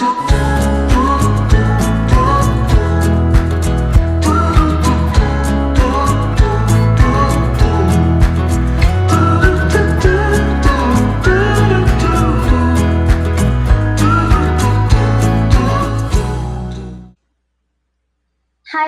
Hi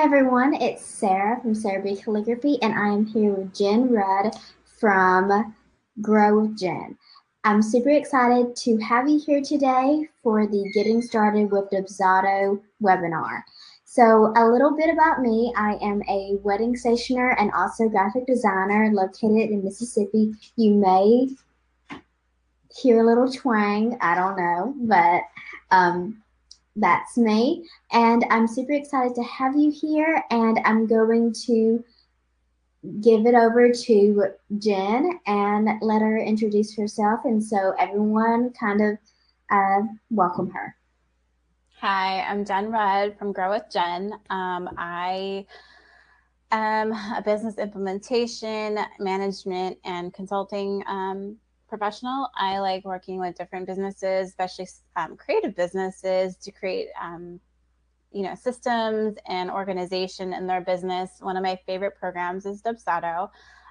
everyone, it's Sarah from Calligraphy, and I am here with Jen Rudd from Grow with Jen. I'm super excited to have you here today for the Getting Started with Dubsado webinar. So a little bit about me, I am a wedding stationer and also graphic designer located in Mississippi. You may hear a little twang, I don't know, but that's me, and I'm super excited to have you here, and I'm going to give it over to Jen and let her introduce herself, and so everyone kind of welcome her. Hi, I'm Jen Rudd from Grow with Jen. I am a business implementation, management, and consulting professional. I like working with different businesses, especially creative businesses, to create systems and organization in their business. One of my favorite programs is Dubsado.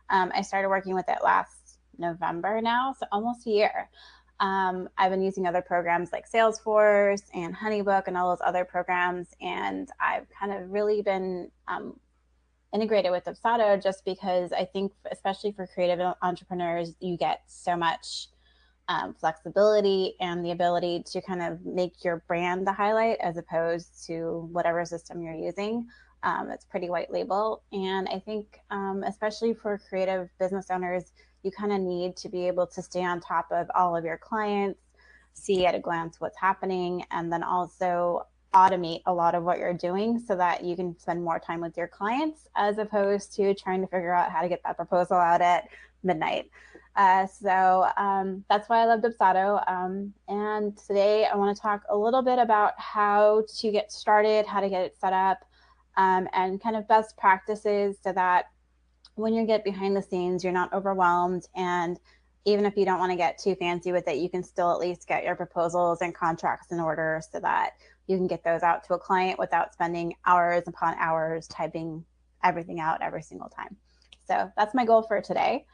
I started working with it last November now, so almost a year. I've been using other programs like Salesforce and Honeybook and all those other programs, and I've kind of really been integrated with Dubsado just because I think, especially for creative entrepreneurs, you get so much flexibility and the ability to kind of make your brand the highlight as opposed to whatever system you're using. It's pretty white label. And I think especially for creative business owners, you kind of need to be able to stay on top of all of your clients, see at a glance what's happening, and then also automate a lot of what you're doing so that you can spend more time with your clients as opposed to trying to figure out how to get that proposal out at midnight. So that's why I love Dubsado. And today I want to talk a little bit about how to get started, how to get it set up, and kind of best practices so that when you get behind the scenes, you're not overwhelmed. And even if you don't want to get too fancy with it, you can still at least get your proposals and contracts in order so that you can get those out to a client without spending hours upon hours typing everything out every single time. So that's my goal for today.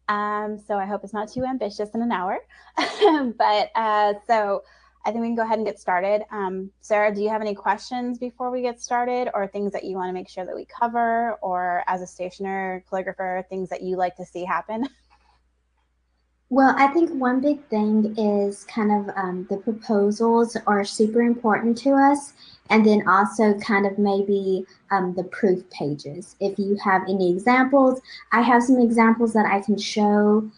So I hope it's not too ambitious in an hour. But so I think we can go ahead and get started. Sarah, do you have any questions before we get started, or things that you want to make sure that we cover, or as a stationer, calligrapher, things that you like to see happen? Well, I think one big thing is kind of the proposals are super important to us, and then also kind of maybe the proof pages. If you have any examples, I have some examples that I can show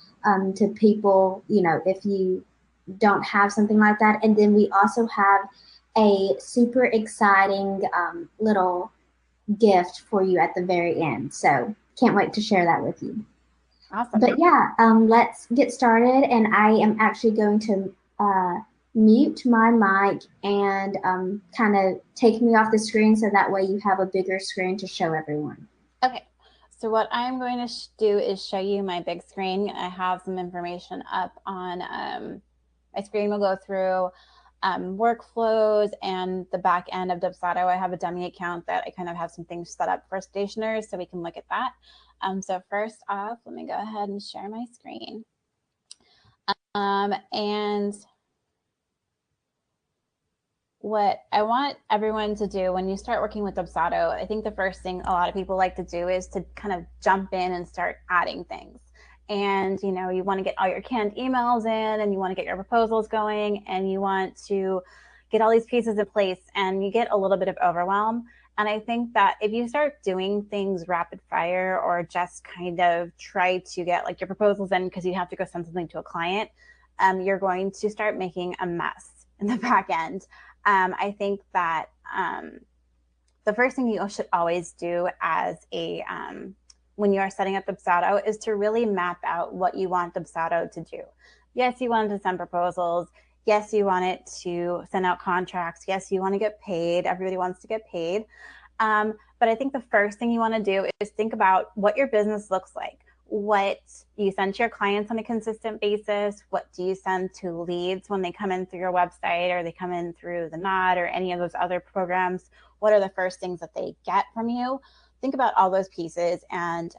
to people, if you don't have something like that. And then we also have a super exciting little gift for you at the very end. So can't wait to share that with you. Awesome. But yeah, let's get started, and I am actually going to mute my mic and kind of take me off the screen so that way you have a bigger screen to show everyone. Okay, so what I'm going to do is show you my big screen. I have some information up on my screen. We'll go through workflows and the back end of Dubsado. I have a dummy account that I kind of have some things set up for stationers so we can look at that. So first off, let me go ahead and share my screen. And what I want everyone to do when you start working with Dubsado, I think the first thing a lot of people like to do is to kind of jump in and start adding things. And, you want to get all your canned emails in, and you want to get your proposals going, and you want to get all these pieces in place, and you get a little bit of overwhelm. And I think that if you start doing things rapid fire, or just kind of try to get like your proposals in because you have to go send something to a client, you're going to start making a mess in the back end. I think that the first thing you should always do as when you are setting up Dubsado is to really map out what you want Dubsado to do. Yes, you want it to send proposals. Yes, you want it to send out contracts. Yes, you want to get paid. Everybody wants to get paid. But I think the first thing you want to do is think about what your business looks like. what you send to your clients on a consistent basis. What do you send to leads when they come in through your website or they come in through the Knot or any of those other programs? What are the first things that they get from you? Think about all those pieces and,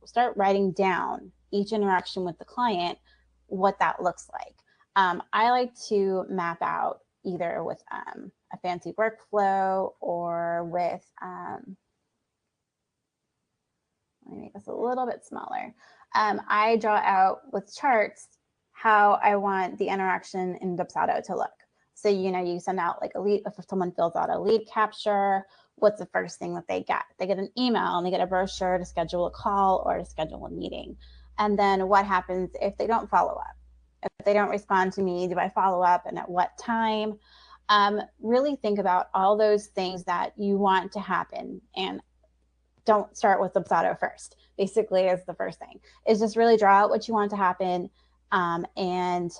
start writing down each interaction with the client, what that looks like. I like to map out either with a fancy workflow or with, let me make this a little bit smaller. I draw out with charts how I want the interaction in Dubsado to look. So, you send out like a lead, if someone fills out a lead capture, what's the first thing that they get? They get an email and they get a brochure to schedule a call or to schedule a meeting. And then what happens if they don't follow up? If they don't respond to me, do I follow up and at what time? Really think about all those things that you want to happen and don't start with Dubsado first, basically, is the first thing. Is just really draw out what you want to happen and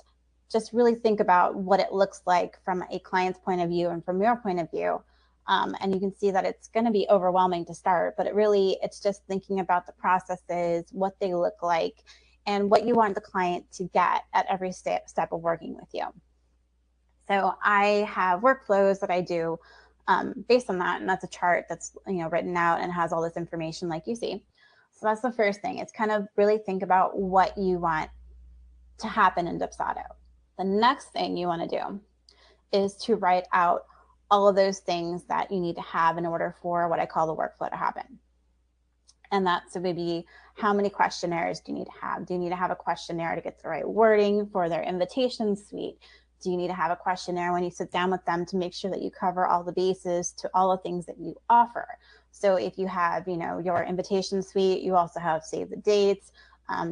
just really think about what it looks like from a client's point of view and from your point of view. And you can see that it's going to be overwhelming to start, but it's just thinking about the processes, what they look like, and what you want the client to get at every step of working with you. So I have workflows that I do based on that, and that's a chart that's written out and has all this information like you see. So that's the first thing. It's kind of really think about what you want to happen in Dubsado. The next thing you want to do is to write out all of those things that you need to have in order for what I call the workflow to happen. And that's maybe how many questionnaires do you need to have? Do you need to have a questionnaire to get the right wording for their invitation suite? Do you need to have a questionnaire when you sit down with them to make sure that you cover all the bases to all the things that you offer? So if you have, your invitation suite, you also have save the dates.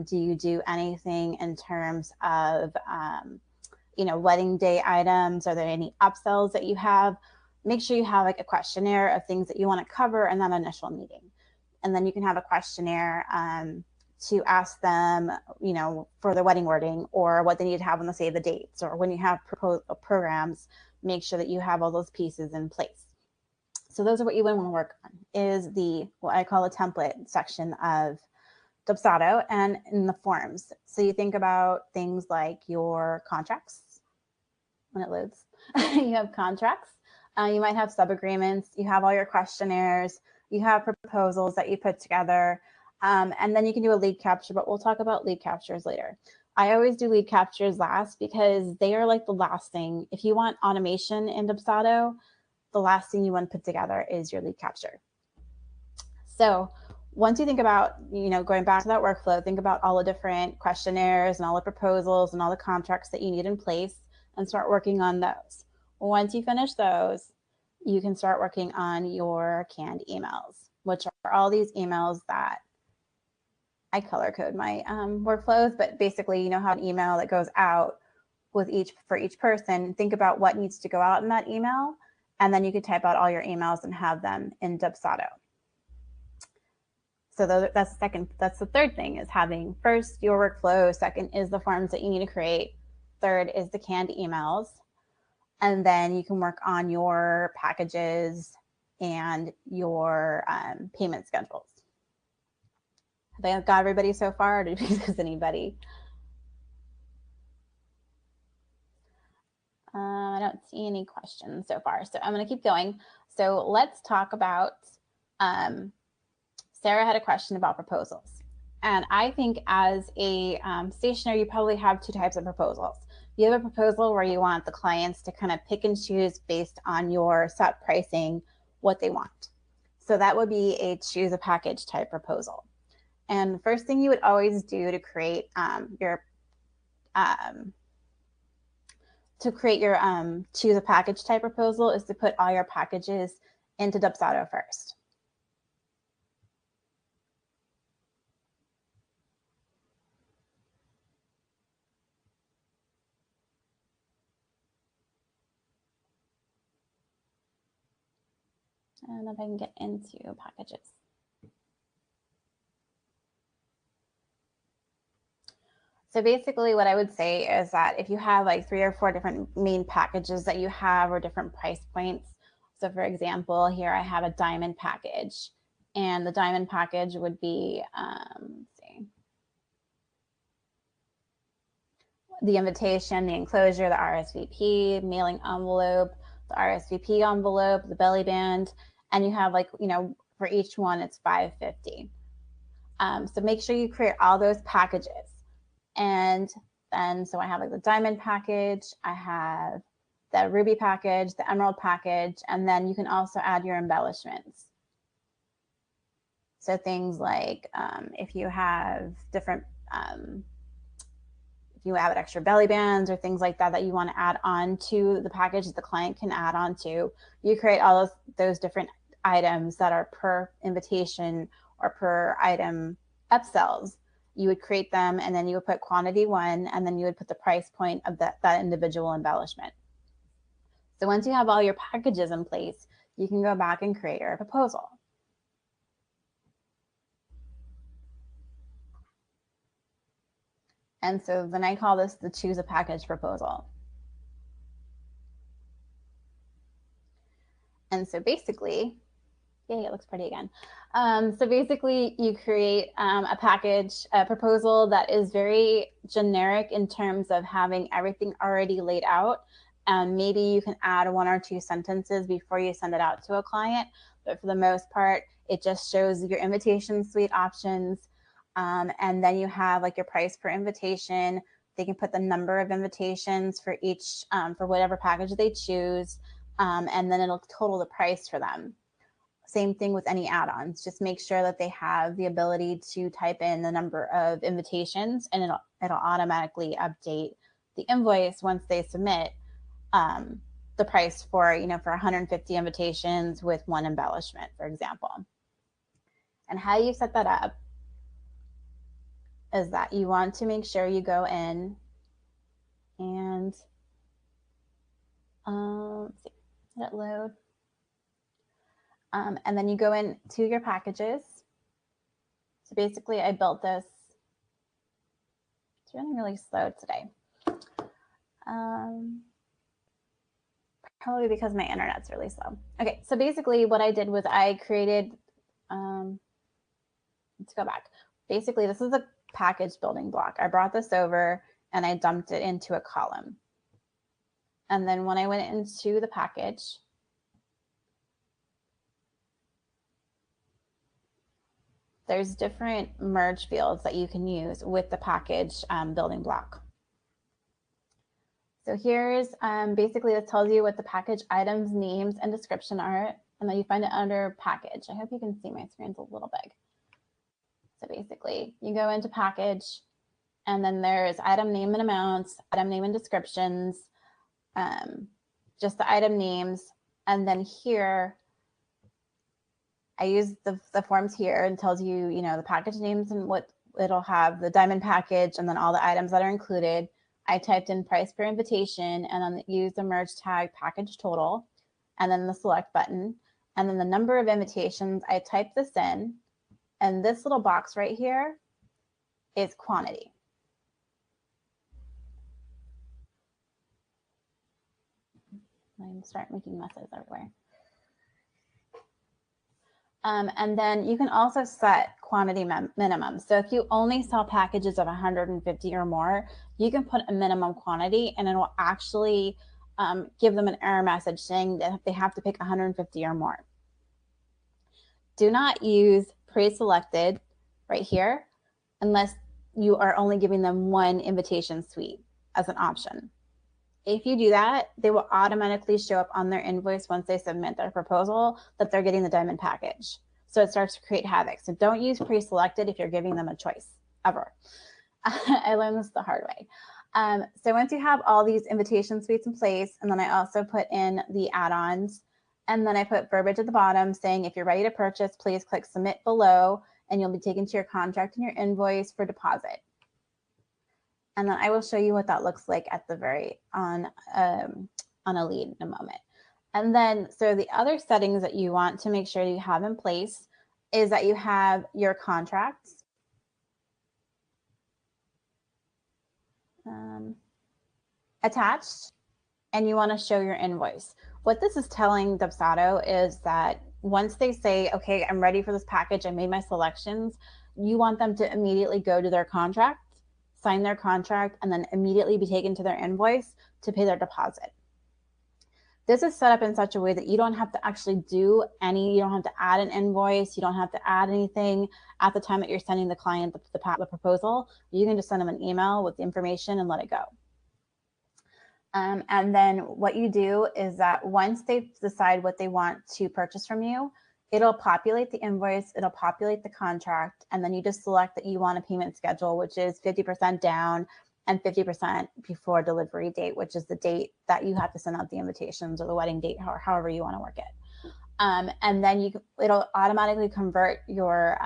Do you do anything in terms of, wedding day items? Are there any upsells that you have? Make sure you have like a questionnaire of things that you want to cover in that initial meeting. And then you can have a questionnaire to ask them, for the wedding wording or what they need to have on the save the dates, or when you have programs, make sure that you have all those pieces in place. So those are what you want to work on, is what I call a template section of Dubsado and in the forms. So you think about things like your contracts when it loads. You have contracts. You might have sub-agreements. You have all your questionnaires. You have proposals that you put together. And then you can do a lead capture, but we'll talk about lead captures later. I always do lead captures last because they are like the last thing. If you want automation in Dubsado, the last thing you want to put together is your lead capture. So once you think about, going back to that workflow, think about all the different questionnaires and all the proposals and all the contracts that you need in place and start working on those. Once you finish those, you can start working on your canned emails, which are all these emails that I color code my workflows, but basically, have an email that goes out for each person. Think about what needs to go out in that email, and then you can type out all your emails and have them in Dubsado. So that's the third thing, is having first your workflow, second is the forms that you need to create, third is the canned emails, and then you can work on your packages and your payment schedules. Have I got everybody so far, or did you lose anybody? I don't see any questions so far, so I'm going to keep going. So let's talk about, Sarah had a question about proposals. And I think as a stationer, you probably have two types of proposals. You have a proposal where you want the clients to kind of pick and choose based on your set pricing what they want. So that would be a choose a package type proposal. And the first thing you would always do to create your choose a package type proposal is to put all your packages into Dubsado first. And if I can get into packages. So basically what I would say is that if you have like 3 or 4 different main packages that you have, or different price points. So for example, here I have a diamond package, and the diamond package would be, let's see, the invitation, the enclosure, the RSVP, mailing envelope, the RSVP envelope, the belly band, and you have like, you know, for each one it's $5.50. So make sure you create all those packages. And then, so I have like the diamond package, I have the ruby package, the emerald package, and then you can also add your embellishments. So things like if you have different, if you have extra belly bands or things like that that you want to add on to the package that the client can add on to, you create all those different items that are per invitation or per item upsells. You would create them, and then you would put quantity 1, and then you would put the price point of that individual embellishment. So once you have all your packages in place, you can go back and create your proposal. And so then I call this the choose a package proposal. And so basically, yay, it looks pretty again. So basically you create a package, a proposal that is very generic in terms of having everything already laid out. Maybe you can add 1 or 2 sentences before you send it out to a client, but for the most part, it just shows your invitation suite options. And then you have like your price per invitation. They can put the number of invitations for each, for whatever package they choose. And then it'll total the price for them. Same thing with any add-ons. Just make sure that they have the ability to type in the number of invitations, and it'll automatically update the invoice once they submit the price for, you know, for 150 invitations with 1 embellishment, for example. And how you set that up is that you want to make sure you go in and let's see, let it load. And then you go into your packages. So basically I built this. It's running really slow today. Probably because my internet's really slow. Okay, so basically what I did was I created, let's go back. Basically, this is a package building block. I brought this over and I dumped it into a column. And then when I went into the package, there's different merge fields that you can use with the package building block. So here's basically this tells you what the package items, names, and description are, and then you find it under package. I hope you can see my screen's a little big. So basically you go into package, and then there's item name and amounts, item name and descriptions, just the item names. And then here, I use the forms here and tells you, you know, the package names and what it'll have, the diamond package, and then all the items that are included. I typed in price per invitation and then use the merge tag package total, and then the select button, and then the number of invitations. I type this in, and this little box right here is quantity. I'm starting making messes everywhere. And then you can also set quantity minimum. So if you only sell packages of 150 or more, you can put a minimum quantity, and it will actually give them an error message saying that they have to pick 150 or more. Do not use pre-selected right here unless you are only giving them 1 invitation suite as an option. If you do that, they will automatically show up on their invoice once they submit their proposal that they're getting the diamond package. So it starts to create havoc. So don't use pre-selected if you're giving them a choice, ever. I learned this the hard way. So once you have all these invitation suites in place, and then I also put in the add-ons, and then I put verbiage at the bottom saying, if you're ready to purchase, please click submit below, and you'll be taken to your contract and your invoice for deposit. And then I will show you what that looks like at the very on a lead in a moment. And then, so the other settings that you want to make sure you have in place is that you have your contracts. Attached, and you want to show your invoice. What this is telling Dubsado is that once they say, okay, I'm ready for this package, I made my selections, you want them to immediately go to their contract sign their contract, and then immediately be taken to their invoice to pay their deposit. This is set up in such a way that you don't have to actually do you don't have to add an invoice, you don't have to add anything at the time that you're sending the client the proposal. You can just send them an email with the information and let it go. And then what you do is that once they decide what they want to purchase from you, it'll populate the invoice, it'll populate the contract, and then you just select that you want a payment schedule, which is 50% down and 50% before delivery date, which is the date that you have to send out the invitations, or the wedding date, or however you want to work it. And then it'll automatically convert your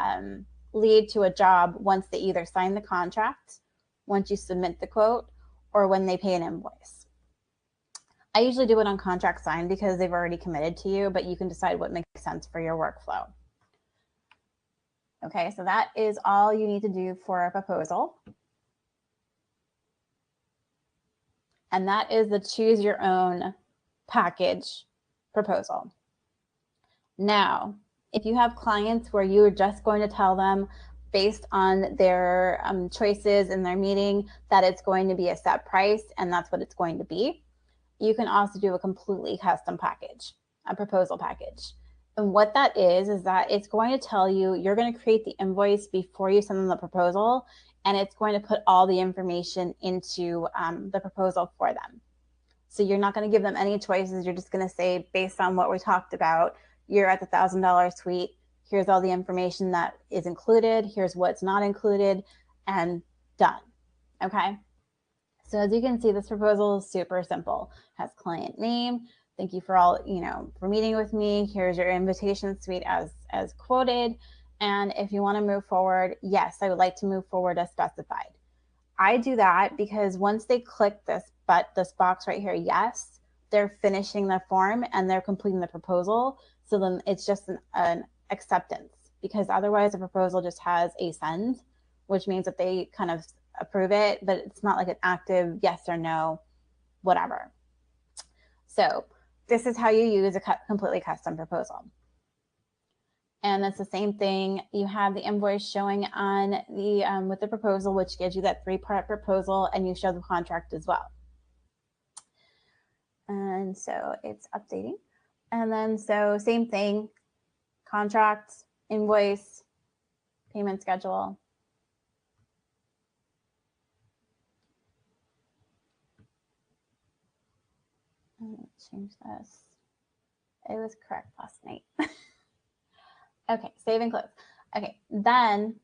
lead to a job once they either sign the contract, once you submit the quote, or when they pay an invoice. I usually do it on contract signed because they've already committed to you, but you can decide what makes sense for your workflow. Okay, so that is all you need to do for a proposal. And that is the choose your own package proposal. Now, if you have clients where you are just going to tell them based on their choices in their meeting that it's going to be a set price and that's what it's going to be, you can also do a completely custom package, a proposal package. And what that is that it's going to tell you, you're going to create the invoice before you send them the proposal, and it's going to put all the information into the proposal for them. So you're not going to give them any choices. You're just going to say, based on what we talked about, you're at the $1,000 suite. Here's all the information that is included. Here's what's not included, and done. Okay. So as you can see, this proposal is super simple. It has client name. Thank you for all, for meeting with me. Here's your invitation suite as quoted. And if you want to move forward, yes, I would like to move forward as specified. I do that because once they click this box right here, yes, they're finishing the form and they're completing the proposal. So then it's just an acceptance, because otherwise the proposal just has a send, which means that they kind of approve it, but it's not like an active yes or no, whatever. So this is how you use a completely custom proposal. And that's the same thing. You have the invoice showing on the with the proposal, which gives you that 3-part proposal, and you show the contract as well. And so it's updating. And then so same thing, contract, invoice, payment schedule. Change this. It was correct last night. Okay, save and close. Okay, then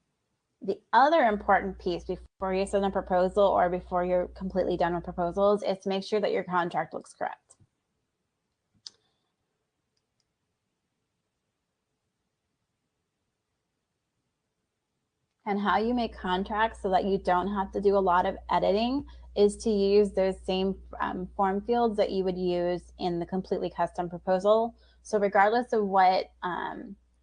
the other important piece before you send a proposal or before you're completely done with proposals is to make sure that your contract looks correct. And how you make contracts so that you don't have to do a lot of editing is to use those same form fields that you would use in the completely custom proposal. So regardless of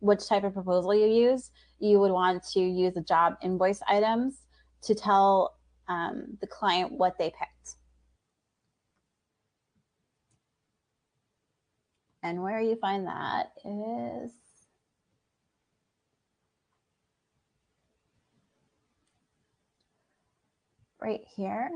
which type of proposal you use, you would want to use the job invoice items to tell the client what they picked. And where you find that is right here.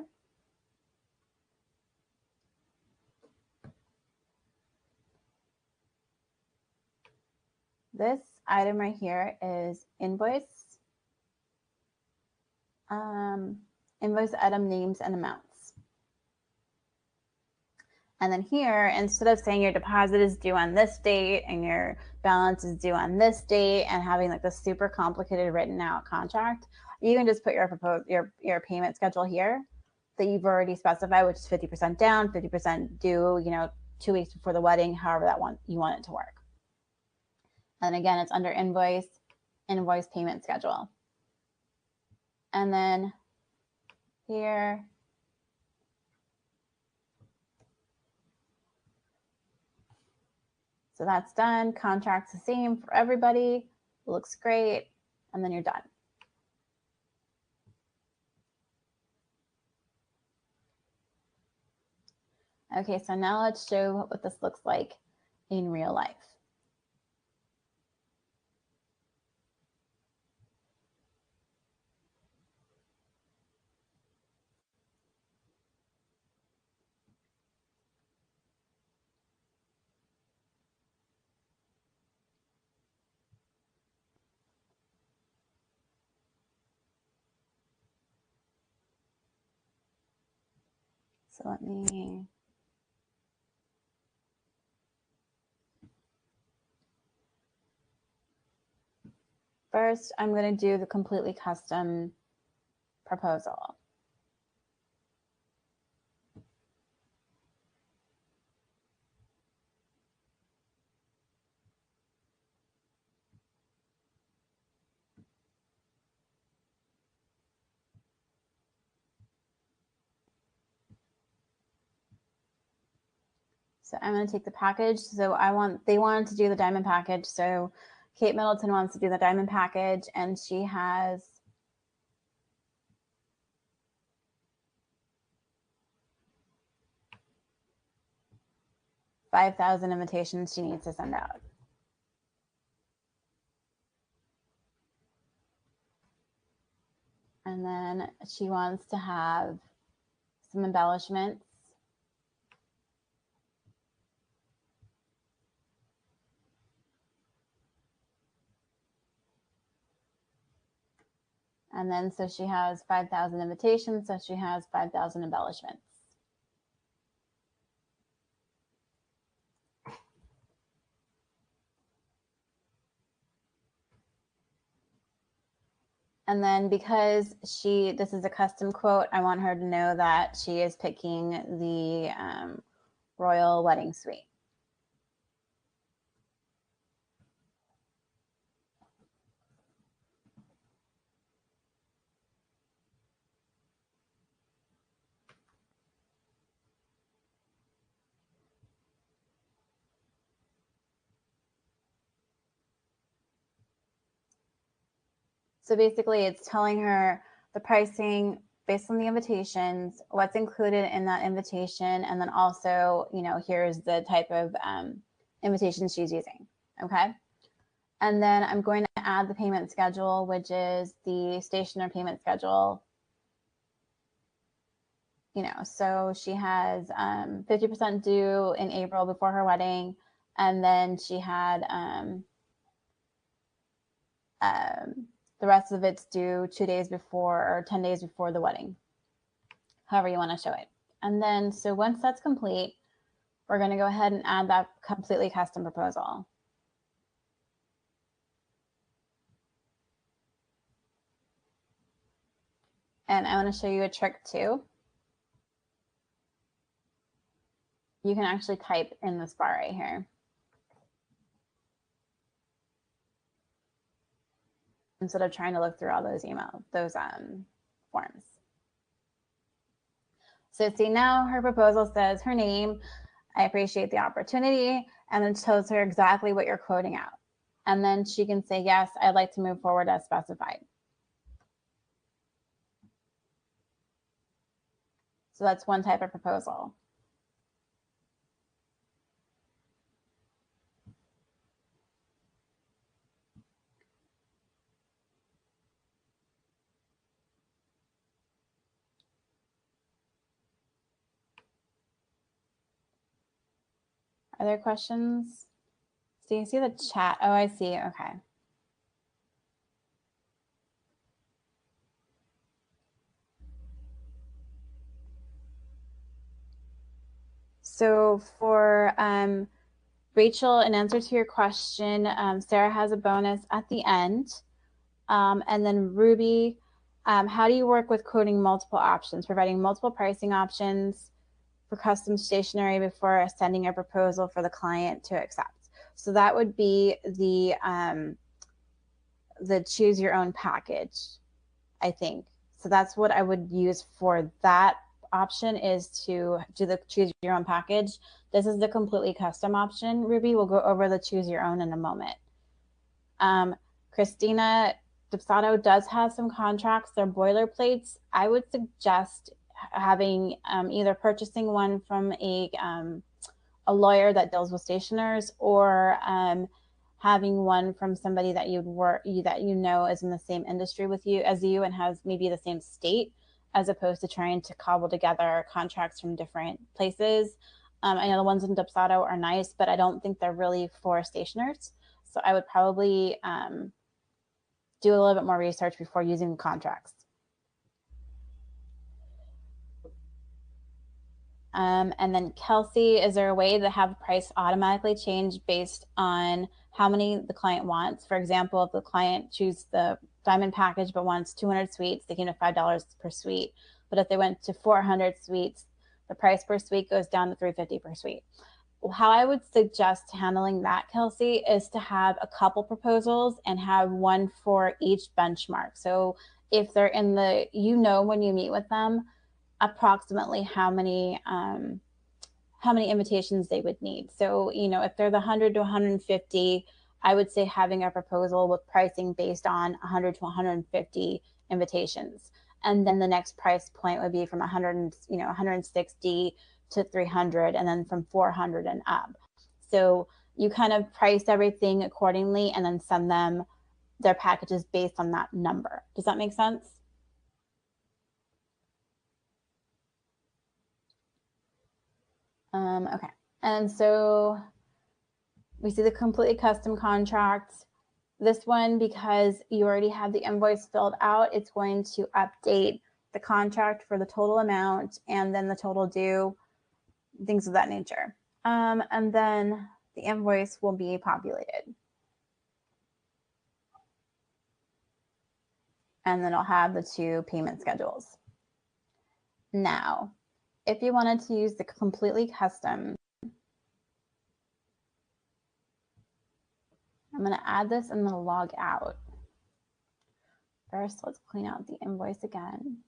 This item right here is invoice item names and amounts. And then here, instead of saying your deposit is due on this date and your balance is due on this date and having like this super complicated written out contract, you can just put your payment schedule here that you've already specified, which is 50% down, 50% due, 2 weeks before the wedding, however you want it to work. And again, it's under invoice payment schedule. And then here, so that's done. Contract's the same for everybody. Looks great. And then you're done. Okay, so now let's show what this looks like in real life. So let me, first I'm going to do the completely custom proposal. So I'm going to take the package. So they wanted to do the diamond package. So Kate Middleton wants to do the diamond package, and she has 5,000 invitations she needs to send out. And then she wants to have some embellishments. And then so she has 5,000 invitations, so she has 5,000 embellishments. And then because this is a custom quote, I want her to know that she is picking the Royal Wedding Suite. So basically it's telling her the pricing based on the invitations, what's included in that invitation, and then also, here's the type of invitation she's using, okay? And then I'm going to add the payment schedule, which is the stationer payment schedule. So she has 50% due in April before her wedding, and then she had the rest of it's due 2 days before or 10 days before the wedding, however you want to show it. And then, so once that's complete, we're going to go ahead and add that completely custom proposal. And I want to show you a trick too. You can actually type in this bar right here. Instead of trying to look through all those forms. So see, now her proposal says her name, I appreciate the opportunity, and it tells her exactly what you're quoting out. And then she can say, yes, I'd like to move forward as specified. So that's one type of proposal. Are there questions? So you see the chat. Oh, I see. Okay. So for Rachel, in answer to your question, Sarah has a bonus at the end. And then Ruby, how do you work with quoting multiple options, providing multiple pricing options for custom stationery before sending a proposal for the client to accept? So that would be the choose your own package, I think. So that's what I would use for that option, is to do the choose your own package. This is the completely custom option. Ruby, we'll go over the choose your own in a moment. Christina, Dubsado does have some contracts. They're boilerplates. I would suggest having either purchasing one from a lawyer that deals with stationers, or having one from somebody that you know is in the same industry with you as you and has maybe the same state, as opposed to trying to cobble together contracts from different places. I know the ones in Dubsado are nice, but I don't think they're really for stationers. So I would probably do a little bit more research before using contracts. And then Kelsey, is there a way to have price automatically change based on how many the client wants? For example, if the client chooses the diamond package but wants 200 suites, they can have $5 per suite. But if they went to 400 suites, the price per suite goes down to $350 per suite. How I would suggest handling that, Kelsey, is to have a couple proposals and have one for each benchmark. So if they're in the, when you meet with them, approximately how many invitations they would need. So, if they're the 100 to 150, I would say having a proposal with pricing based on 100 to 150 invitations. And then the next price point would be from 160 to 300, and then from 400 and up. So you kind of price everything accordingly and then send them their packages based on that number. Does that make sense? Okay. And so we see the completely custom contract. This one, because you already have the invoice filled out, it's going to update the contract for the total amount and then the total due, things of that nature. And then the invoice will be populated. And then I'll have the two payment schedules. Now, if you wanted to use the completely custom, I'm going to add this and then log out. First, let's clean out the invoice again.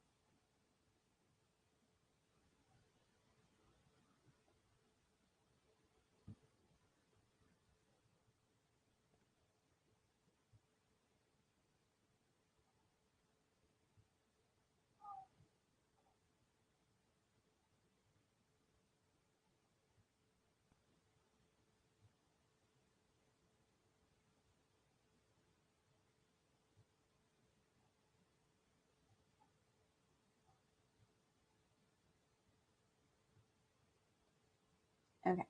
Okay,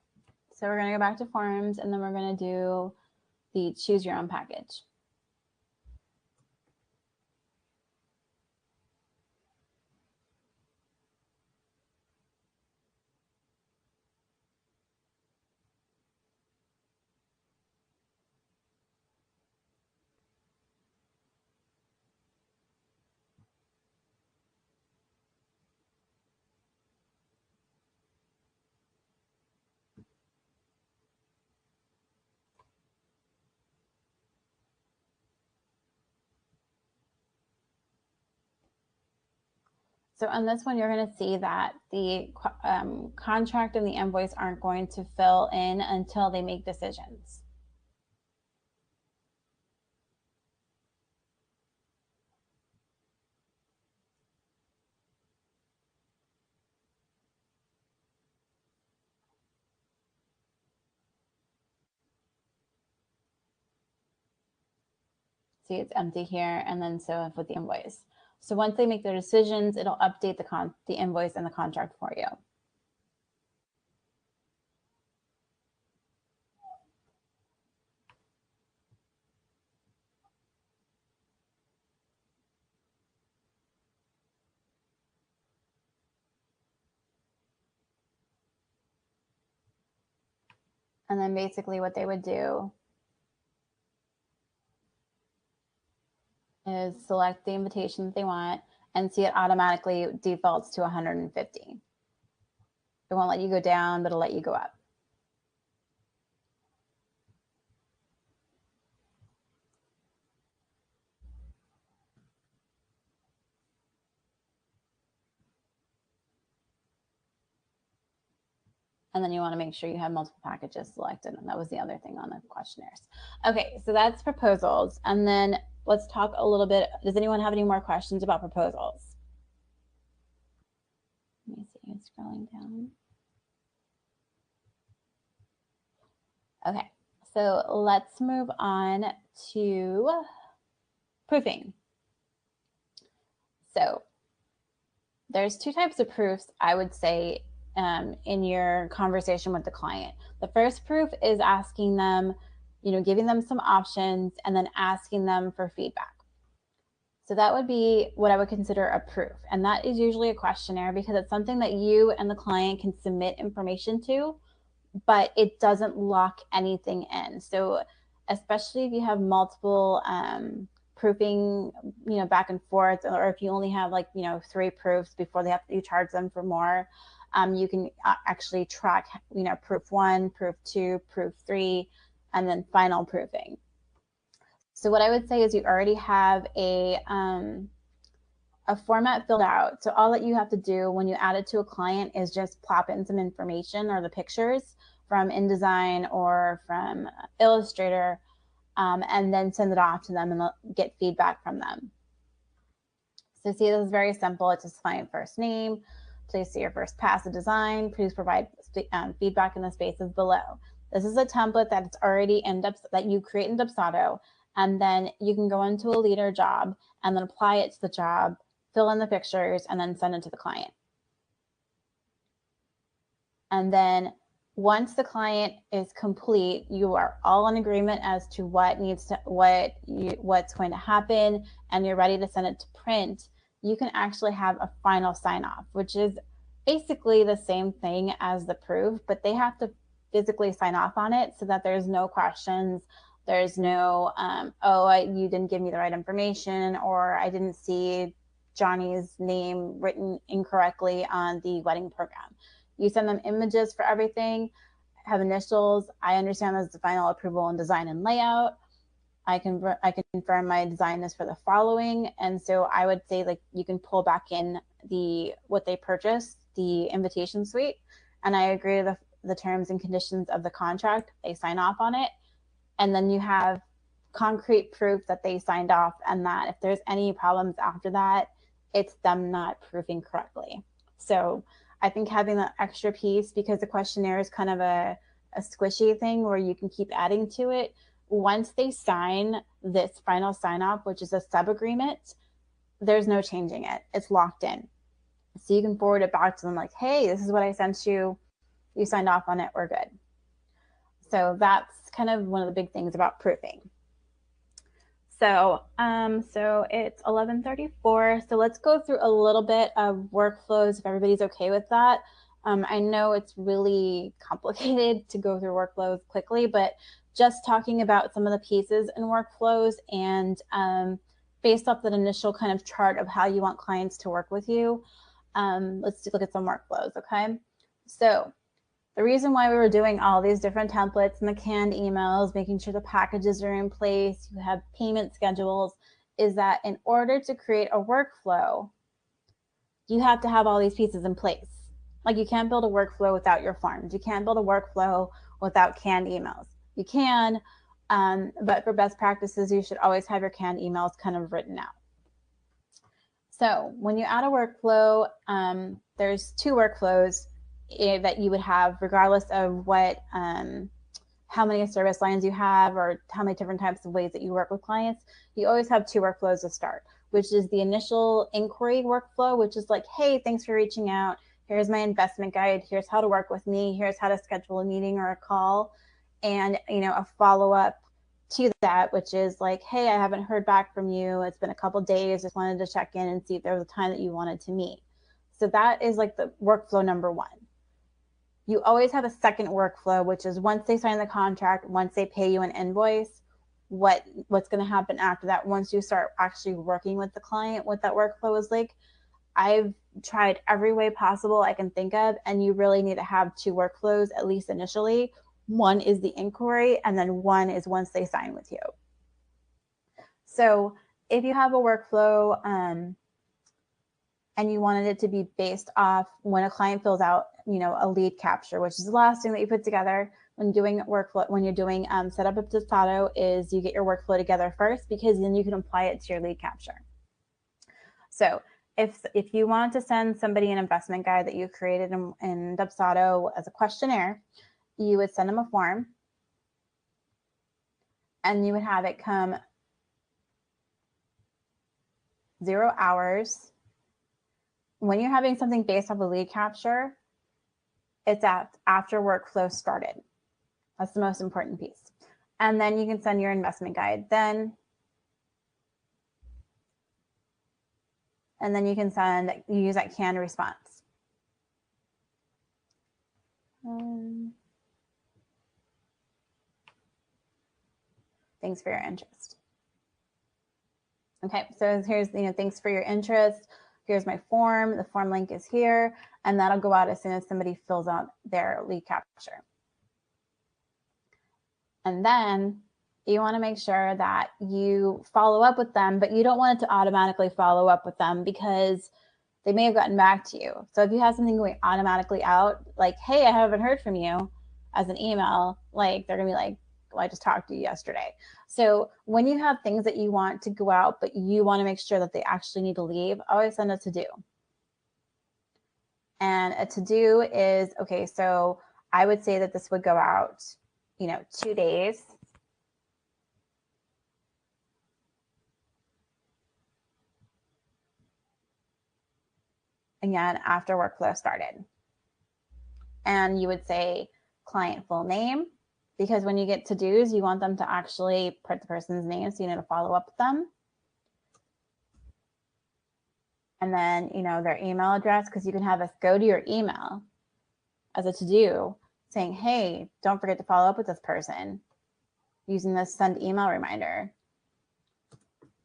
so we're going to go back to forms and then we're going to do the choose your own package. So on this one, you're going to see that the contract and the invoice aren't going to fill in until they make decisions. See, it's empty here, and then so with the invoice. So once they make their decisions, it'll update the invoice and the contract for you. And then basically what they would do is select the invitation that they want and see it automatically defaults to 150. It won't let you go down, but it'll let you go up. And then you want to make sure you have multiple packages selected. And that was the other thing on the questionnaires. Okay, so that's proposals. And then let's talk a little bit. Does anyone have any more questions about proposals? Let me see, I'm scrolling down. Okay, so let's move on to proofing. So there's two types of proofs, I would say, in your conversation with the client. The first proof is asking them, giving them some options and then asking them for feedback. So that would be what I would consider a proof. And that is usually a questionnaire because it's something that you and the client can submit information to, but it doesn't lock anything in. So especially if you have multiple proofing, back and forth, or if you only have 3 proofs before you charge them for more, you can actually track, proof 1, proof 2, proof 3, and then final proofing. So what I would say is you already have a format filled out. So all that you have to do when you add it to a client is just plop in some information or the pictures from InDesign or from Illustrator, and then send it off to them and get feedback from them. So see, this is very simple. It's just client first name. Please see your first pass of design. Please provide feedback in the spaces below. This is a template that's already that you create in Dubsado, and then you can go into a leader job and then apply it to the job, fill in the pictures, and then send it to the client. And then once the client is complete, you are all in agreement as to what's going to happen, and you're ready to send it to print. You can actually have a final sign off, which is basically the same thing as the proof, but they have to physically sign off on it so that there's no questions. There's no, you didn't give me the right information, or I didn't see Johnny's name written incorrectly on the wedding program. You send them images for everything, have initials. I understand that's the final approval and design and layout. I can confirm my design is for the following. And so I would say you can pull back in what they purchased, the invitation suite, and I agree to the terms and conditions of the contract. They sign off on it. And then you have concrete proof that they signed off, and that if there's any problems after that, it's them not proofing correctly. So I think having that extra piece, because the questionnaire is kind of a squishy thing where you can keep adding to it. Once they sign this final sign off, which is a sub agreement, there's no changing it. It's locked in. So you can forward it back to them like, hey, this is what I sent you. You signed off on it. We're good. So that's kind of one of the big things about proofing. So it's 11:34. So let's go through a little bit of workflows if everybody's okay with that. I know it's really complicated to go through workflows quickly, but just talking about some of the pieces in workflows and based off that initial kind of chart of how you want clients to work with you, let's look at some workflows, okay? So the reason why we were doing all these different templates and the canned emails, making sure the packages are in place, you have payment schedules, is that in order to create a workflow, you have to have all these pieces in place. Like you can't build a workflow without your forms. You can't build a workflow without canned emails. You can, but for best practices, you should always have your canned emails kind of written out. So when you add a workflow, there's 2 workflows that you would have regardless of what how many service lines you have or how many different types of ways that you work with clients. You always have 2 workflows to start, which is the initial inquiry workflow, which is like, hey, thanks for reaching out. Here's my investment guide. Here's how to work with me. Here's how to schedule a meeting or a call. And a follow-up to that, which is like, hey, I haven't heard back from you. It's been a couple days. Just wanted to check in and see if there was a time that you wanted to meet. So that is like the workflow number 1. You always have a second workflow, which is once they sign the contract, once they pay you an invoice, what's going to happen after that once you start actually working with the client, what that workflow is like. I've tried every way possible I can think of, and you really need to have 2 workflows, at least initially. One is the inquiry, and then one is once they sign with you. So if you have a workflow and you wanted it to be based off when a client fills out, a lead capture, which is the last thing that you put together when doing workflow, when you're doing setup of Dubsado, is you get your workflow together first, because then you can apply it to your lead capture. So if you want to send somebody an investment guide that you created in Dubsado as a questionnaire, you would send them a form and you would have it come 0 hours. When you're having something based off a lead capture, it's after workflow started. That's the most important piece. And then you can send your investment guide. Then And then you can use that canned response. Thanks for your interest. Okay, so here's, thanks for your interest. Here's my form. The form link is here, and that'll go out as soon as somebody fills out their lead capture. And then you want to make sure that you follow up with them, but you don't want it to automatically follow up with them because they may have gotten back to you. So if you have something going automatically out, like, hey, I haven't heard from you, as an email, like they're gonna be like, well, I just talked to you yesterday. So when you have things that you want to go out, but you want to make sure that they actually need to leave, always send a to-do. And a to-do is, okay, so I would say that this would go out, 2 days. Again, after workflow started. And you would say client full name, because when you get to-dos, you want them to actually put the person's name, so you need to follow up with them. And then, their email address, because you can have us go to your email as a to-do saying, hey, don't forget to follow up with this person using this send email reminder.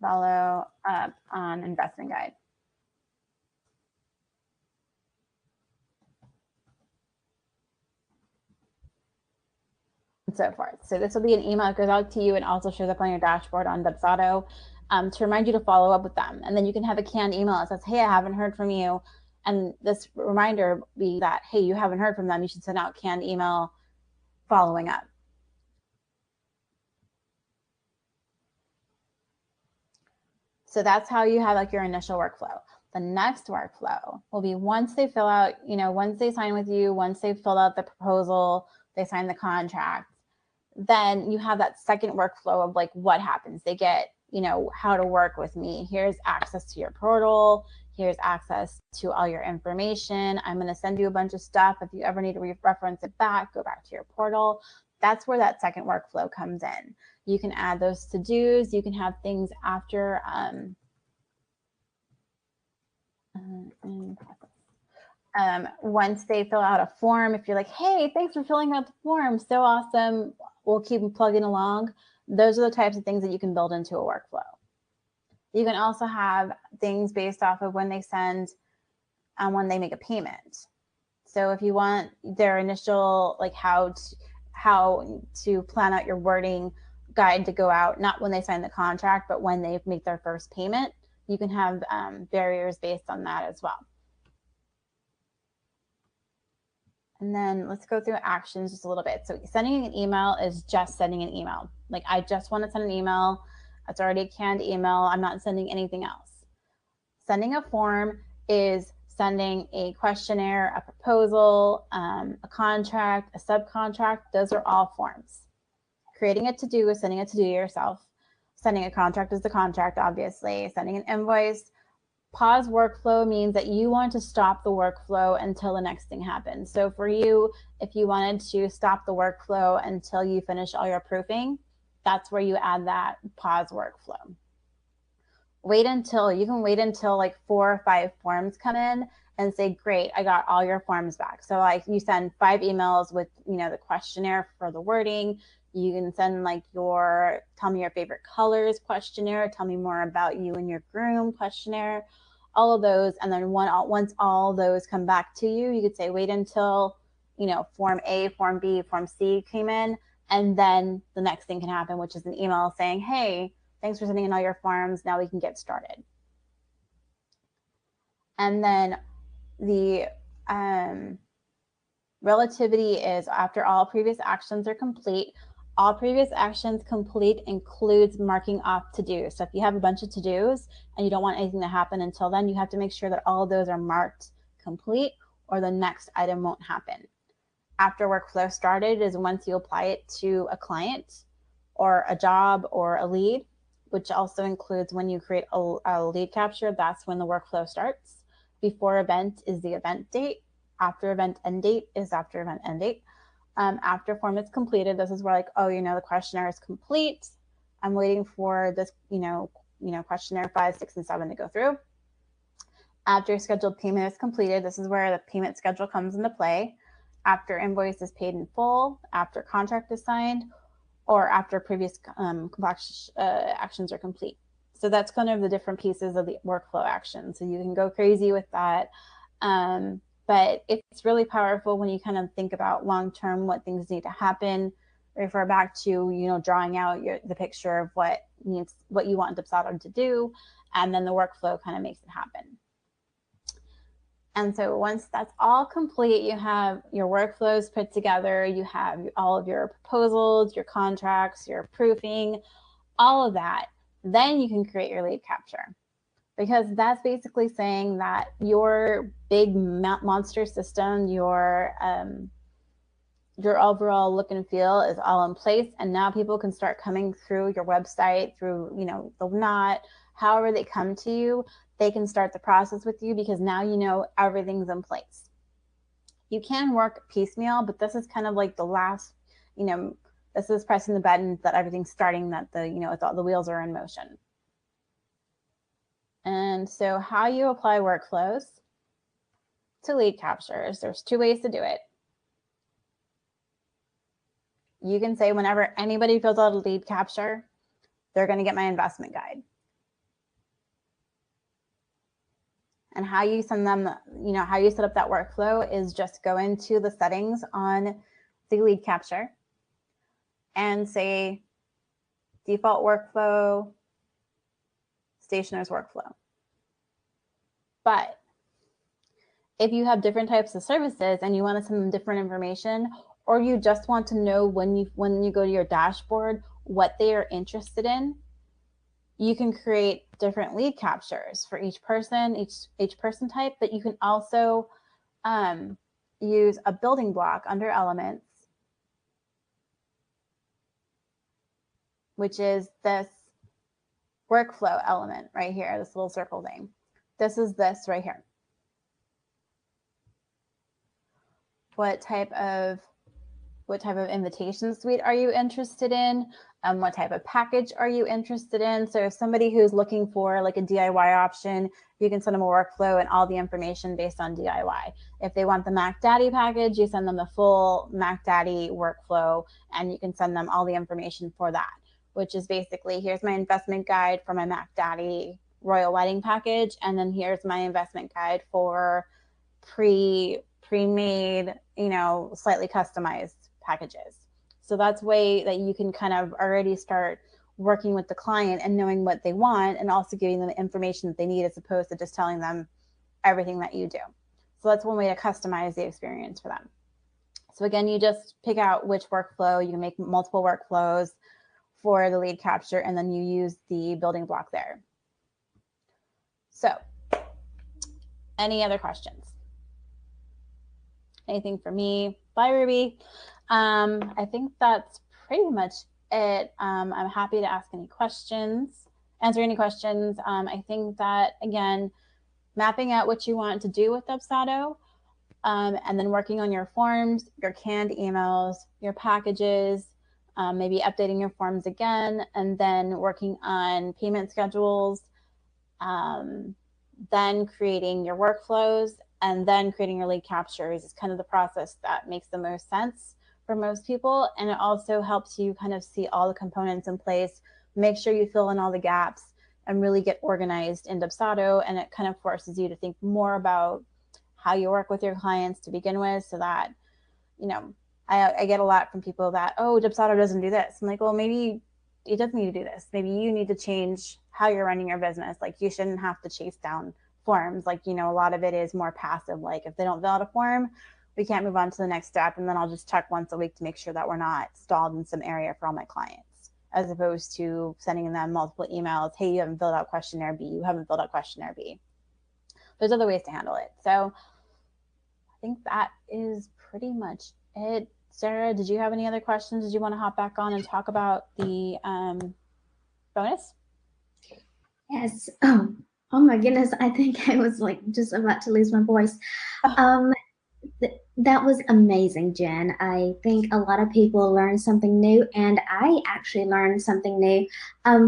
Follow up on investment guide. And so forth. So this will be an email that goes out to you and also shows up on your dashboard on Dubsado to remind you to follow up with them. And then you can have a canned email that says, hey, I haven't heard from you. And this reminder be that, hey, you haven't heard from them. You should send out canned email following up. So that's how you have like your initial workflow. The next workflow will be once they fill out, once they sign with you, once they've filled out the proposal, they sign the contract, then you have that second workflow of like what happens. They get, how to work with me. Here's access to your portal. Here's access to all your information. I'm going to send you a bunch of stuff. If you ever need to reference it back, go back to your portal. That's where that second workflow comes in. You can add those to-dos. You can have things after once they fill out a form. If you're like, hey, thanks for filling out the form, so awesome, we'll keep plugging along. Those are the types of things that you can build into a workflow. You can also have things based off of when they send and when they make a payment. So if you want their initial, like how to plan out your wording guide to go out, not when they sign the contract, but when they make their first payment, you can have barriers based on that as well. And then let's go through actions just a little bit. So sending an email is just sending an email. Like I just want to send an email. It's already a canned email. I'm not sending anything else. Sending a form is sending a questionnaire, a proposal, a contract, a subcontract. Those are all forms. Creating a to-do is sending a to-do yourself. Sending a contract is the contract, obviously. Sending an invoice. Pause workflow means that you want to stop the workflow until the next thing happens. So for you, if you wanted to stop the workflow until you finish all your proofing, that's where you add that pause workflow. You can wait until like 4 or 5 forms come in and say, great, I got all your forms back. So like you send 5 emails with, the questionnaire for the wording. You can send like tell me your favorite colors questionnaire, tell me more about you and your groom questionnaire, all of those. And then once all those come back to you, you could say, wait until, form A, form B, form C came in. And then the next thing can happen, which is an email saying, hey, thanks for sending in all your forms. Now we can get started. And then the relativity is after all previous actions are complete. All previous actions complete includes marking off to-do. So if you have a bunch of to-dos and you don't want anything to happen until then, you have to make sure that all of those are marked complete or the next item won't happen. After workflow started is once you apply it to a client or a job or a lead, which also includes when you create a lead capture, that's when the workflow starts. Before event is the event date. After event end date is after event end date. After form is completed, this is where like, oh, the questionnaire is complete. I'm waiting for this, questionnaire 5, 6, and 7 to go through. After scheduled payment is completed, this is where the payment schedule comes into play. After invoice is paid in full, after contract is signed, or after previous actions are complete. So that's kind of the different pieces of the workflow action. So you can go crazy with that. But it's really powerful when you kind of think about long-term what things need to happen, refer back to, you know, drawing out the picture of what you want Dubsado to do, and then the workflow kind of makes it happen. And so once that's all complete, you have your workflows put together, you have all of your proposals, your contracts, your proofing, all of that. Then you can create your lead capture, because that's basically saying that your big monster system, your overall look and feel is all in place, and now people can start coming through your website, through, you know, the Knot, however they come to you, they can start the process with you, because now you know everything's in place. You can work piecemeal, but this is kind of like the last, you know, this is pressing the button that everything's starting, that the, you know, it's all, the wheels are in motion. And so how you apply workflows to lead captures, there's 2 ways to do it. You can say whenever anybody fills out a lead capture, they're going to get my investment guide. And how you send them, you know, how you set up that workflow is just go into the settings on the lead capture and say default workflow, stationer's workflow. But if you have different types of services and you want to send them different information, or you just want to know when you go to your dashboard what they are interested in, you can create different lead captures for each person, each person type. But you can also use a building block under elements, which is this workflow element right here, this little circle thing. This is this right here. What type of invitation suite are you interested in? What type of package are you interested in? So if somebody who's looking for like a DIY option, you can send them a workflow and all the information based on DIY. If they want the Mac Daddy package, you send them the full Mac Daddy workflow, and you can send them all the information for that, which is basically, here's my investment guide for my Mac Daddy Royal Wedding package, and then here's my investment guide for pre-made, you know, slightly customized packages. So that's a way that you can kind of already start working with the client and knowing what they want, and also giving them the information that they need, as opposed to just telling them everything that you do. So that's one way to customize the experience for them. So again, you just pick out which workflow. You can make multiple workflows for the lead capture, and then you use the building block there. So any other questions? Anything for me? Bye, Ruby. I think that's pretty much it. I'm happy to answer any questions. I think that, again, mapping out what you want to do with Dubsado, and then working on your forms, your canned emails, your packages, maybe updating your forms again, and then working on payment schedules, then creating your workflows, and then creating your lead captures is kind of the process that makes the most sense for most people. And it also helps you kind of see all the components in place, make sure you fill in all the gaps, and really get organized in Dubsado. And it kind of forces you to think more about how you work with your clients to begin with, so that, you know, I get a lot from people that, oh, Dubsado doesn't do this. I'm like, well, maybe it doesn't need to do this. Maybe you need to change how you're running your business. Like, you shouldn't have to chase down forms. Like, you know, a lot of it is more passive. Like, if they don't fill out a form, we can't move on to the next step. And then I'll just check once a week to make sure that we're not stalled in some area for all my clients, as opposed to sending them multiple emails. Hey, you haven't filled out questionnaire B. You haven't filled out questionnaire B. There's other ways to handle it. So I think that is pretty much it. Sarah, did you have any other questions? Did you want to hop back on and talk about the bonus? Yes. Oh my goodness. I think I was like just about to lose my voice. That was amazing, Jen. I think a lot of people learned something new, and I actually learned something new.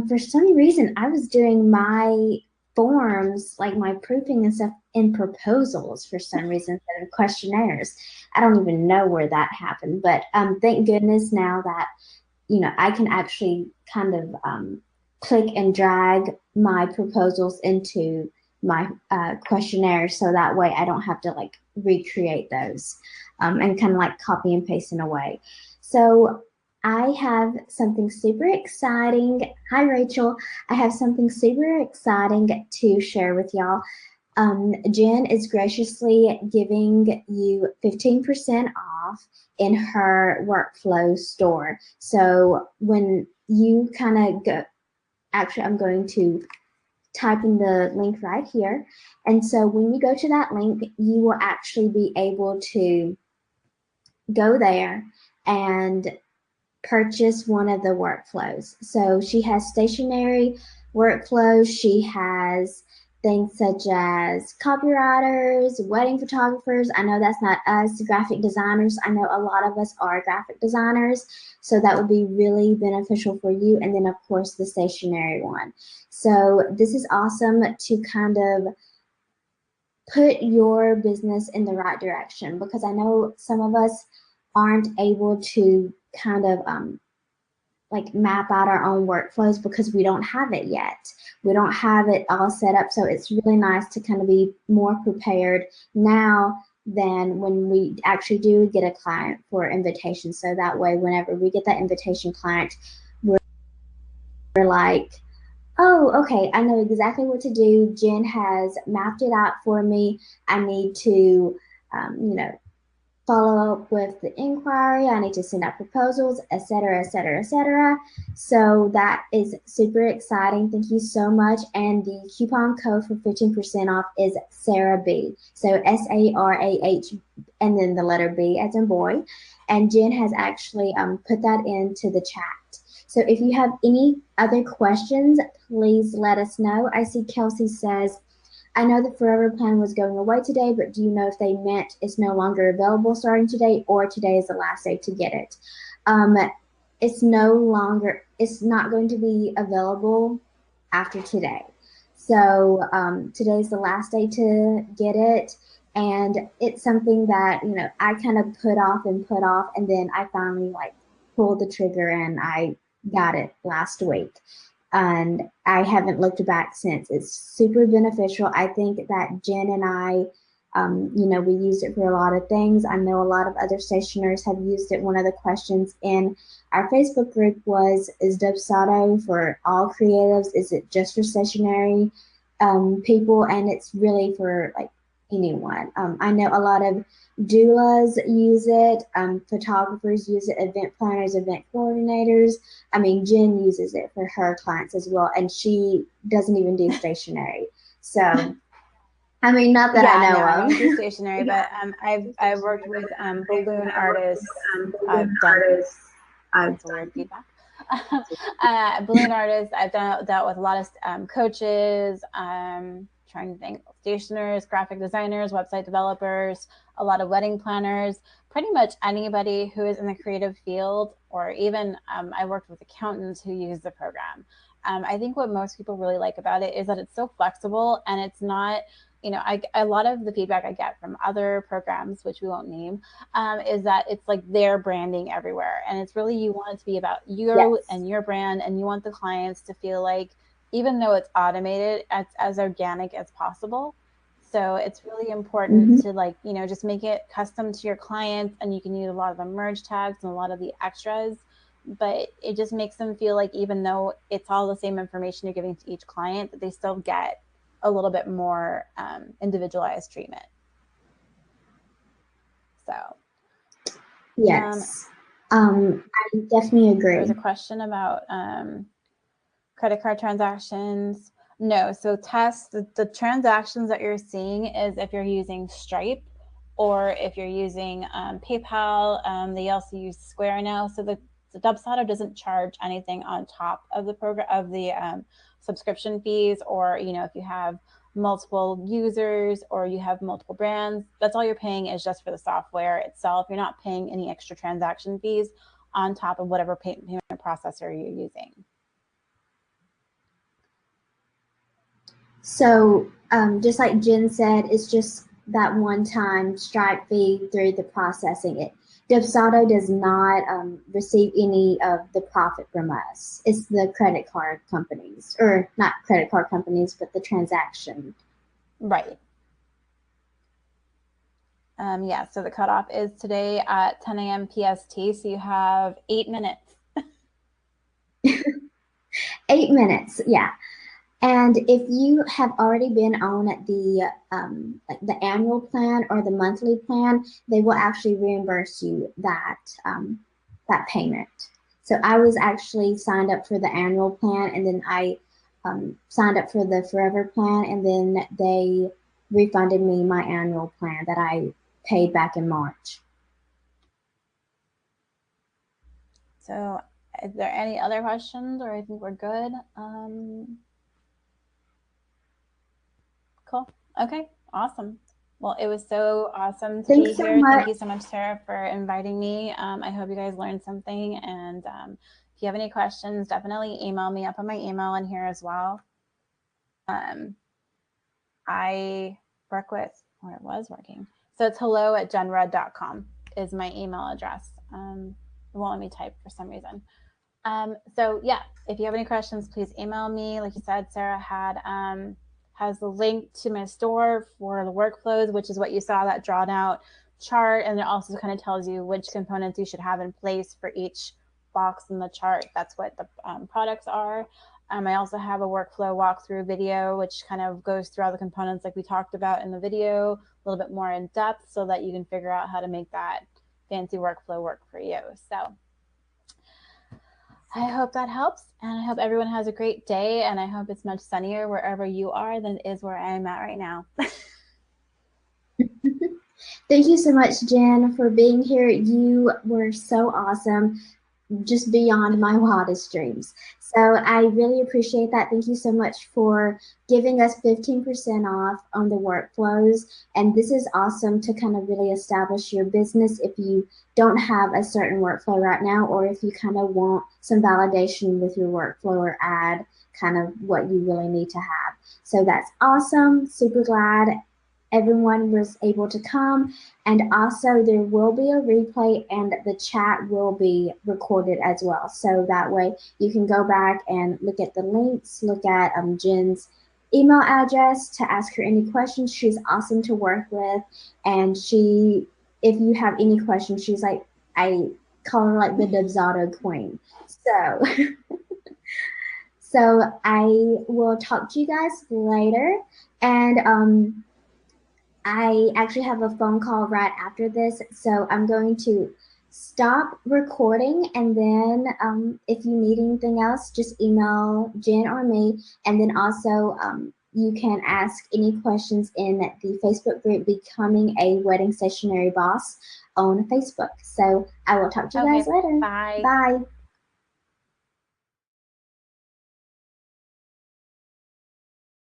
For some reason, I was doing my forms, like my proofing and stuff, in proposals for some reason instead of questionnaires. I don't even know where that happened, but thank goodness now that, you know, I can actually kind of click and drag my proposals into my questionnaire, so that way I don't have to like recreate those and kind of like copy and paste in a way. So I have something super exciting. Hi, Rachel. I have something super exciting to share with y'all. Jen is graciously giving you 15% off in her workflow store. So when you kind of go, actually, I'm going to type in the link right here. And so when you go to that link, you will actually be able to go there and purchase one of the workflows. So she has stationary workflows. She has things such as copywriters, wedding photographers. I know that's not us, graphic designers. I know a lot of us are graphic designers, so that would be really beneficial for you. And then, of course, the stationary one. So this is awesome to kind of put your business in the right direction, because I know some of us aren't able to kind of like map out our own workflows because we don't have it yet. We don't have it all set up. So it's really nice to kind of be more prepared now than when we actually do get a client for invitation. So that way, whenever we get that invitation client, we're like, oh, okay, I know exactly what to do. Jen has mapped it out for me. I need to, you know, follow up with the inquiry. I need to send out proposals, etc., etc., etc. So that is super exciting. Thank you so much. And the coupon code for 15% off is Sarah B. So SARAH and then the letter B as in boy. And Jen has actually put that into the chat. So if you have any other questions, please let us know. I see Kelsey says, I know the Forever Plan was going away today, but do you know if they meant it's no longer available starting today, or today is the last day to get it? It's no longer, it's not going to be available after today. So today's the last day to get it. And it's something that, you know, I kind of put off, and then I finally like pulled the trigger and I got it last week. And I haven't looked back since. It's super beneficial. I think that Jen and I, you know, we use it for a lot of things. I know a lot of other stationers have used it. One of the questions in our Facebook group was, is Dubsado for all creatives? Is it just for stationary people? And it's really for like anyone. I know a lot of doulas use it, photographers use it, event planners, event coordinators. I mean, Jen uses it for her clients as well, and she doesn't even do stationary. So, I mean, not that I know I of. don't do stationary, but I've worked with balloon artists. I've done. That's a weird feedback. Balloon artists. I've dealt with a lot of coaches. Trying to think, stationers, graphic designers, website developers, a lot of wedding planners, pretty much anybody who is in the creative field, or even I worked with accountants who use the program. I think what most people really like about it is that it's so flexible, and it's not, you know, a lot of the feedback I get from other programs, which we won't name, is that it's like their branding everywhere. And it's really, you want it to be about you and your brand, and you want the clients to feel like, even though it's automated, it's as organic as possible. So it's really important to, like, you know, just make it custom to your clients, and you can use a lot of the merge tags and a lot of the extras, but it just makes them feel like, even though it's all the same information you're giving to each client, that they still get a little bit more individualized treatment. So yes, I definitely agree. There's a question about credit card transactions. No, so test the transactions that you're seeing is if you're using Stripe, or if you're using PayPal. They also use Square now. So the Dubsado doesn't charge anything on top of the program, of the subscription fees, or, you know, if you have multiple users or you have multiple brands, that's all you're paying is just for the software itself. You're not paying any extra transaction fees on top of whatever payment processor you're using. So just like Jen said, it's just that one-time Stripe fee through the processing. Dubsado does not receive any of the profit from us. It's the credit card companies, or not credit card companies, but the transaction. Right. Yeah, so the cutoff is today at 10 a.m. PST, so you have 8 minutes. 8 minutes, yeah. And if you have already been on like the annual plan or the monthly plan, they will actually reimburse you that payment. So I was actually signed up for the annual plan, and then I signed up for the forever plan, and then they refunded me my annual plan that I paid back in March. So is there any other questions, or I think we're good? Cool. Okay, awesome. Well, it was so awesome to Thanks be so here. much. Thank you so much, Sarah, for inviting me. I hope you guys learned something. And if you have any questions, definitely email me. I'll put my email in here as well. I work with, or it was working. So it's hello@jenrudd.com is my email address. It won't let me type for some reason. So yeah, if you have any questions, please email me. Like you said, Sarah has the link to my store for the workflows, which is what you saw, that drawn out chart. And it also kind of tells you which components you should have in place for each box in the chart. That's what the products are. I also have a workflow walkthrough video, which kind of goes through all the components like we talked about in the video, a little bit more in depth, so that you can figure out how to make that fancy workflow work for you. So I hope that helps, and I hope everyone has a great day, and I hope it's much sunnier wherever you are than it is where I am at right now. Thank you so much, Jen, for being here. You were so awesome, just beyond my wildest dreams. So I really appreciate that. Thank you so much for giving us 15% off on the workflows. And this is awesome to kind of really establish your business if you don't have a certain workflow right now, or if you kind of want some validation with your workflow or add kind of what you really need to have. So that's awesome. Super glad everyone was able to come. And also, there will be a replay, and the chat will be recorded as well. So that way you can go back and look at the links, look at Jen's email address to ask her any questions. She's awesome to work with. And if you have any questions, she's like, I call her like the Dubsado queen. So, so I will talk to you guys later. And I actually have a phone call right after this, so I'm going to stop recording, and then if you need anything else, just email Jen or me, and then also you can ask any questions in the Facebook group Becoming a Wedding Stationery Boss on Facebook. So I will talk to you guys later. Bye. Bye.